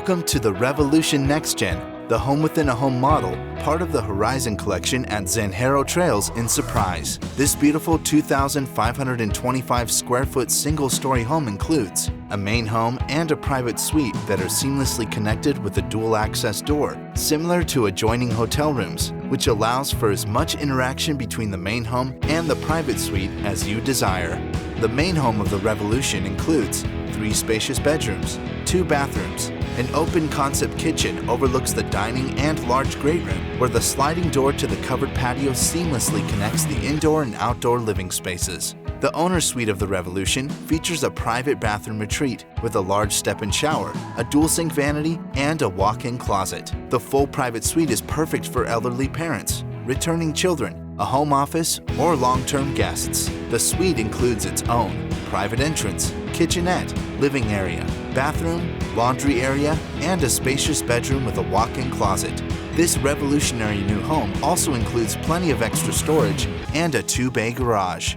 Welcome to the Revolution Next Gen, the home within a home model, part of the Horizon collection at Zanjero Trails in Surprise. This beautiful 2,525 square foot single-story home includes a main home and a private suite that are seamlessly connected with a dual access door, similar to adjoining hotel rooms, which allows for as much interaction between the main home and the private suite as you desire. The main home of the Revolution includes 3 spacious bedrooms, 2 bathrooms. An open concept kitchen overlooks the dining and large great room, where the sliding door to the covered patio seamlessly connects the indoor and outdoor living spaces. The owner's suite of the Revolution features a private bathroom retreat with a large step-in shower, a dual sink vanity, and a walk-in closet. The full private suite is perfect for elderly parents, returning children, a home office, or long-term guests. The suite includes its own private entrance, kitchenette, living area, bathroom, laundry area, and a spacious bedroom with a walk-in closet. This revolutionary new home also includes plenty of extra storage and a 2-bay garage.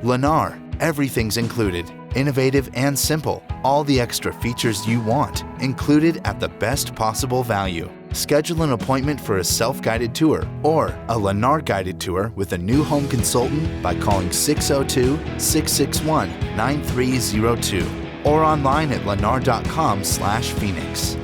Lennar, everything's included. Innovative and simple, all the extra features you want, included at the best possible value. Schedule an appointment for a self-guided tour or a Lennar guided tour with a new home consultant by calling 602-661-9302 or online at lennar.com/Phoenix.